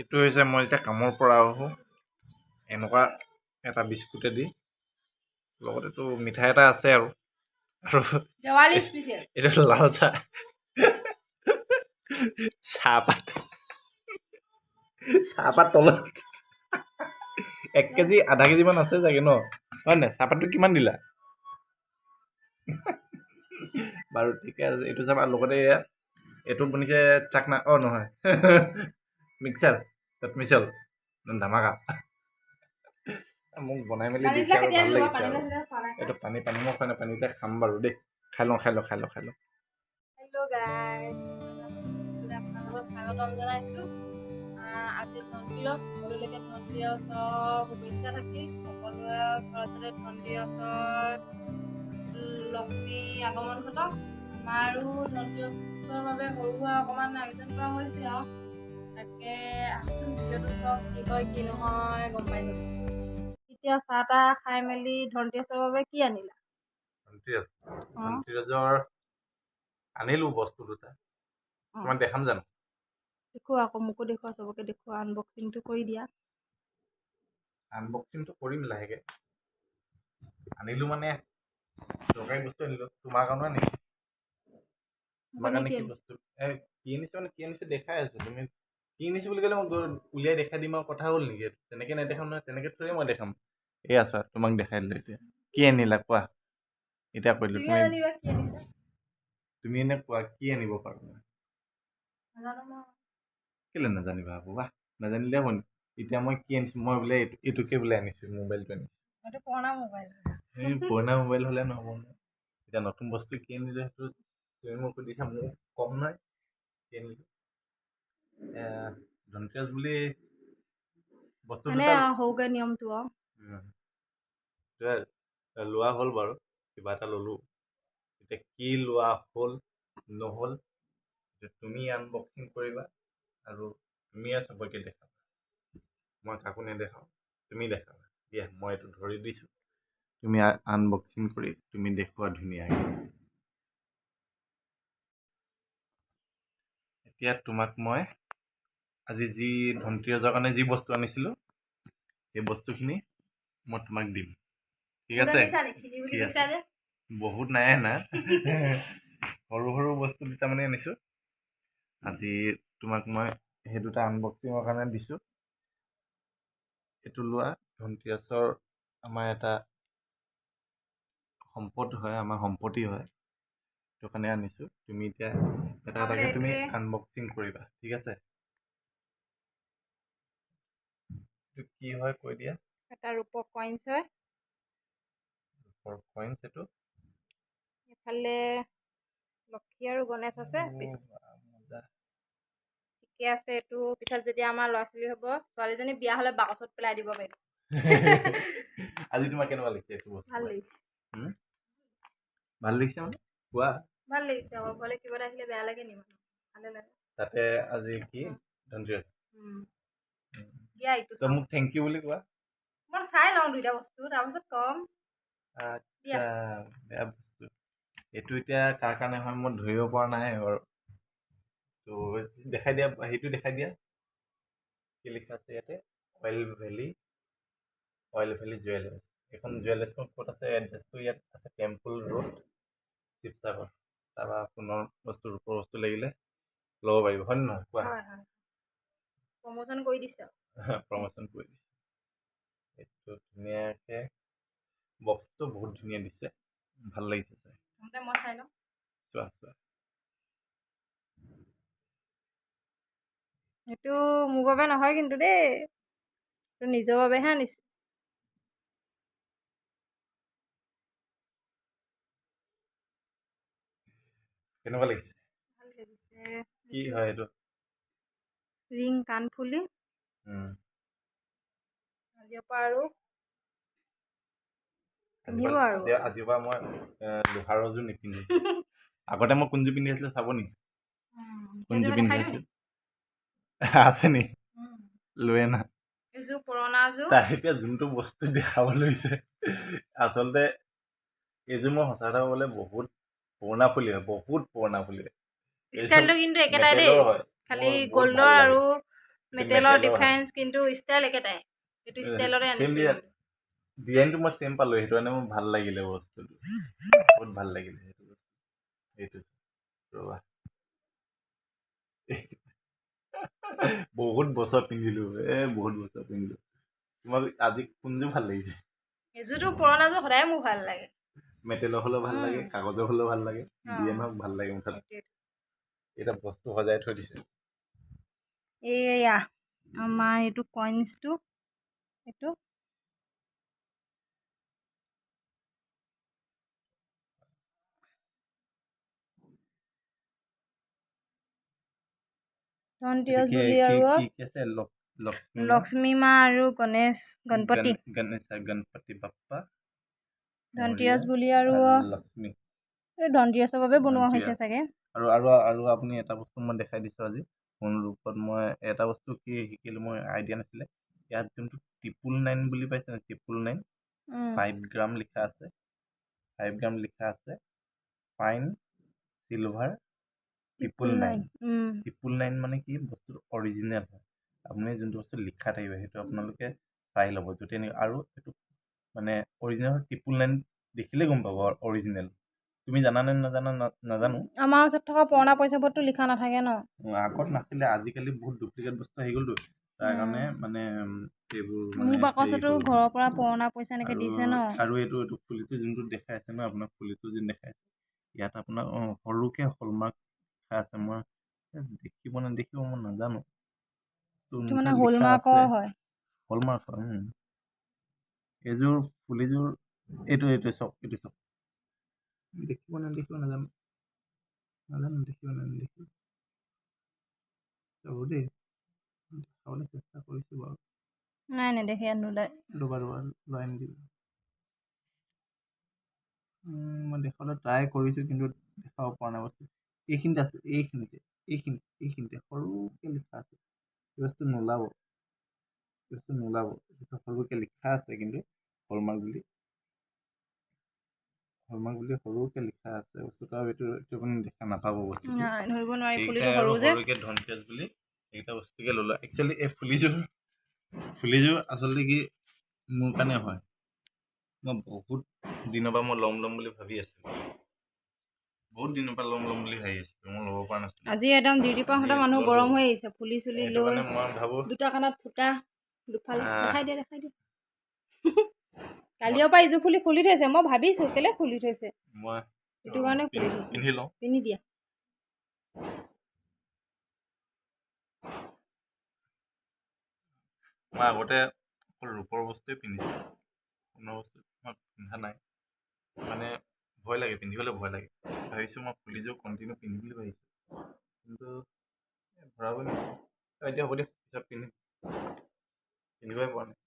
এইটো হৈছে মই যেতিয়া কামৰ পৰা আহোঁ এনেকুৱা এটা বিস্কুটেদি লগতেতো মিঠাই এটা আছে আৰু এইটো লাল চাহ চাহপাত তলত 1 কেজি আধা কেজি মান আছে চাগে ন হয় নাই চাহপাতটো কিমান দিলা বাৰু ঠিকে আছে এইটো চাহপাত লগতে এইটো বনিছে চাকনা নহয় মিক্সাৰ মিছল ধামাকা মোক বনাই মেলি দিছে আৰু ভাল লাগিছে আৰু এইটো পানী মই খোৱা নাই পানীতে খাম বাৰু দেই খাই লওঁ হেল্ল' গাইজ আপোনালোকক স্বাগতম জনাইছোঁ আজি ধনতেৰছ সকলোলৈকে ধনতেৰছৰ শুভেচ্ছা থাকিল সকলোৰে ঘৰত যাতে ধনতেৰছৰ লক্ষ্মী আগমন ঘটক আমাৰো ধনতেৰছৰ বাবে সৰু সুৰা অকণমান আয়োজন কৰা হৈছে আৰু তাকে আহকচোন ভিডিঅ'টো চাওক কি হয় কি নহয় গম পাই যাব এতিয়া চাহ তাহ খাই মেলি ধনতেৰছৰ বাবে কি আনিলা ধনতেৰছৰ আনিলো বস্তু দুটা তোমাক দেখাম জানো দেখুৱা আকৌ মোকো দেখুৱা চবকে দেখুৱা আনবক্সিংটো কৰি দিয়া আনবক্সিংটো কৰিম লাহেকে আনিলো মানে দৰকাৰী বস্তু আনিলো তোমাৰ কাৰণে আনিলো তোমাৰ কাৰণে কি বস্তু কি আনিছো মানে কি আনিছো দেখাই আছো তুমি কি আনিছো বুলি ক'লে মই উলিয়াই দেখাই দিম আৰু কথা হ'ল নেকি তেনেকে নেদেখাম নহয় তেনেকে থৈ মই দেখাম এই আছা তোমাক দেখাই দিলো এতিয়া কি আনিলা কোৱা এতিয়া কৈ দিলো তুমি এনে কোৱা কি আনিব পাৰো কেলে নাজানিবা আকৌ বাহ নাজানিলে হ'ব এতিয়া মই কি আনিছো মই বোলে এইটোকে বোলে আনিছো মোবাইলটো আনিছো পুৰণা মোবাইল হলে নহ'ব নহয় এতিয়া নতুন বস্তু কি আনিলো সেইটো তুমি মোক সুধিছা মোক কম নহয় কি আনিলো ধনতেৰছ বুলি বস্তু দুটা সৰুকে নিয়মটো লোৱা হ'ল বাৰু কিবা এটা ললো এতিয়া কি লোৱা হ'ল নহ'ল তুমি আনবক্সিং কৰিবা আৰু তুমিয়ে চবকে দেখাবা মই কাকো নেদেখাওঁ তুমি দেখাবা দিয়া মই এইটো ধৰি দিছো তুমি আনবক্সিং কৰি তুমি দেখুওৱা ধুনীয়াকৈ এতিয়া তোমাক মই আজি যি ধনতেৰছৰ কাৰণে যি বস্তু আনিছিলো সেই বস্তুখিনি মই তোমাক দিম ঠিক আছে বহুত নাই আনা সৰু সৰু বস্তু দুটামানে আনিছো আজি তোমাক মই সেই দুটা আনবক্সিঙৰ কাৰণে দিছো এইটো লোৱা ধনতেৰছৰ আমাৰ এটা সম্পদ হয় আমাৰ সম্পত্তি হয় সেইটো কাৰণে আনিছো তুমি এতিয়া এটা এটাকে তুমি আনবক্সিং কৰিবা ঠিক আছে কি হয় কৈ দিয়া এটা ৰূপৰ কইন্স হয় কইন্স এইটো ইফালে লক্ষী আৰু গণেশ আছে ঠিকে আছে এইটো পিছত যেতিয়া আমাৰ ল'ৰা ছোৱালী হ'ব ছোৱালীজনী বিয়া হ'লে বাকচত পেলাই দিব পাৰিব আজি তোমাৰ কেনেকুৱা লাগিছে এইটো বস্তু ভাল লাগিছে ভাল লাগিছে মানে কোৱা ভাল লাগিছে আকৌ ঘৰলে কিবা এটা আহিলে বেয়া লাগে নি ভালে লাগে তাতে আজি কি ধনতেৰছ দিয়া এইটো মোক থেংক ইউ বুলি কোৱা মই চাই লওঁ দুইটা বস্তু তাৰপিছত কম আচ্ছা বেয়া বস্তু এইটো এতিয়া কাৰ কাৰণে হয় মই ধৰিব পৰা নাই বাৰু তো দেখাই দিয়া সেইটো দেখাই দিয়া কি লিখা আছে ইয়াতে অইল ভেলি জুৱেলাৰ্ছ এইখন জুৱেলাৰ্ছখন ক'ত আছে এড্ৰেছটো ইয়াত আছে টেম্পল ৰোড শিৱসাগৰ তাৰপৰা সোণৰ বস্তু ৰূপৰ বস্তু লাগিলে ল'ব পাৰিব হয় নে নহয় কোৱা প্ৰমোচন কৰি দিছে প্ৰমোচন কৰি দিছে এইটো ধুনীয়াকৈ বক্সটো বহুত ধুনীয়া দিছে ভাল লাগিছে চাই মই চাই লওঁ চোৱা সেইটো মোৰ বাবে নহয় কিন্তু দেই এইটো নিজৰ বাবেহে আনিছে কেনেকুৱা লাগিছে ভাল লাগিছে কি হয় এইটো ৰিং কাণফুলি আজিৰ পৰা আৰু আজিৰ পৰা মই লোহাৰৰ যোৰ নিপিন্ধো আগতে মই কোনযোৰ পিন্ধি আছিলো চাব নেকি কোনযোৰ পিন্ধি আছিলো আছে নি লৈ আনা তাৰ এতিয়া যোনটো বস্তু দেখাব লৈছে আচলতে এইযোৰ মই সঁচা কথা ক'বলৈ বহুত পুৰণা ফুলি হয় বহুত পুৰণা ফুলি হয় ষ্টাইলটো কিন্তু একেটাই দেই খালি গ'ল্ডৰ আৰু মেটেলৰ ডিফাৰেঞ্চ কিন্তু ষ্টাইল একেটাই এইটো ষ্টাইলৰে চেম আনিছে ডিজাইনটো মই চেম পালোঁ সেইটো কাৰণে মোৰ ভাল লাগিলে বস্তুটো বহুত ভাল লাগিলে সেইটো বস্তু এইটো ৰ'বা বহুত বছৰ পিন্ধিলোঁ বহুত বছৰ পিন্ধিলোঁ তোমাক আজি কোনযোৰ ভাল লাগিছে এযোৰটো পুৰণাযোৰ সদায় মোৰ ভাল লাগে মেটেলৰ হ'লেও ভাল লাগে কাগজৰ হ'লেও ভাল লাগে যিয়ে নহওক ভাল লাগে মুঠতে এটা বস্তু সজাই থৈ দিছে এয়া আমাৰ এইটো কইন্সটো এইটো ধনতেৰছ বুলি আৰু লক্ষ্মী মা আৰু গণপতি বাপ্পা ধনতেৰছ বুলি আৰু লক্ষ্মী ধনতেৰছৰ বাবে বনোৱা হৈছে চাগে আৰু আপুনি এটা বস্তু মই দেখাই দিছোঁ আজি কোন ৰূপত মই এটা বস্তু কি শিকিলোঁ মই আইডিয়া নাছিলে ইয়াত যোনটো 999 বুলি পাইছে ন 999 5 গ্ৰাম লিখা আছে 5 গ্ৰাম লিখা আছে ফাইন চিলভাৰ 999 মানে কি বস্তুটো অৰিজিনেল হয় আপুনি যোনটো বস্তু লিখা থাকিব সেইটো আপোনালোকে চাই ল'ব যদি আৰু সেইটো মানে অৰিজিনেল 999 দেখিলে গম পাব অৰিজিনেল তুমি জানানে নাজানো আমাৰ ওচৰত থকা পুৰণা পইচাবোৰতো লিখা নাথাকে ন আগত নাছিলে আজিকালি বহুত ডুপ্লিকেট বস্তু আহি গ'লতো তাৰ কাৰণে মানে এইবোৰ মোৰ বাকচতো ঘৰৰ পৰা পুৰণা পইচা এনেকে দিছে ন আৰু এইটো ফুলিটো যোনটো দেখাই আছে ন আপোনাৰ ফুলিটো যোন দেখাই আছে ইয়াত আপোনাৰ সৰুকে হলমাৰ্ক লিখা আছে মই দেখিব মই নাজানো মানে হলমাৰ্কৰ হয় হলমাৰ্ক এইযোৰ ফুলিযোৰ এইটো চাওক দেখিব নাজানো দেখিব চাব দেই দেখাবলৈ চেষ্টা কৰিছোঁ বাৰু নাই নেদেখে ইয়াত নোলায় ৰ'বা লৈ আনি দিবা মই দেখাবলৈ ট্ৰাই কৰিছোঁ কিন্তু দেখাব পৰা নাই বস্তু এইখিনিতে আছে এইখিনিতে সৰুকৈ লিখা আছে এই বস্তু নোলাব সৰুকৈ লিখা আছে কিন্তু হলমাৰ্ক বুলি সৰুকৈ লিখা আছে বস্তুটো আৰু এইটো আপুনি দেখা নাপাব বস্তুটো ধৰিব নোৱাৰি ফুলিটো সৰুকৈ ধনতেৰছ বুলি এইকেইটা বস্তুকে ল'লোঁ একচুৱেলি এই ফুলিযোৰ আচলতে কি মোৰ কাৰণে হয় মই বহুত দিনৰ পৰা মই ল'ম বুলি ভাবি আছিলোঁ বহুত দিনৰ পৰা ল'ম বুলি ভাবি আছিলোঁ মই ল'ব পৰা নাছিলোঁ আজি একদম ডিউটিৰ পৰা আহোঁতে মানুহ গৰম হৈ আহিছে ফুলি চুলি লৈ মই ভাবোঁ দুটা কাণত ফুটা দুফালে দেখাই দিয়ে কালিৰ পৰা ইযোৰ ফুলি খুলি থৈছে মই ভাবিছোঁ কেলে খুলি থৈছে মই সেইটো কাৰণে খুলি থৈছে পিন্ধি লওঁ পিন্ধি দিয়া মই আগতে অকল ৰূপৰ বস্তুৱে পিন্ধিছোঁ সোণৰ বস্তু মই পিন্ধা নাই মানে ভয় লাগে পিন্ধিবলৈ ভয় লাগে ভাবিছোঁ মই ফুলিযোৰ কণ্টিনিউ পিন্ধিম বুলি ভাবিছোঁ কিন্তু ভৰাব নিশ্চয় এতিয়া হ'ব দিয়া পিছত পিন্ধিবই পৰা নাই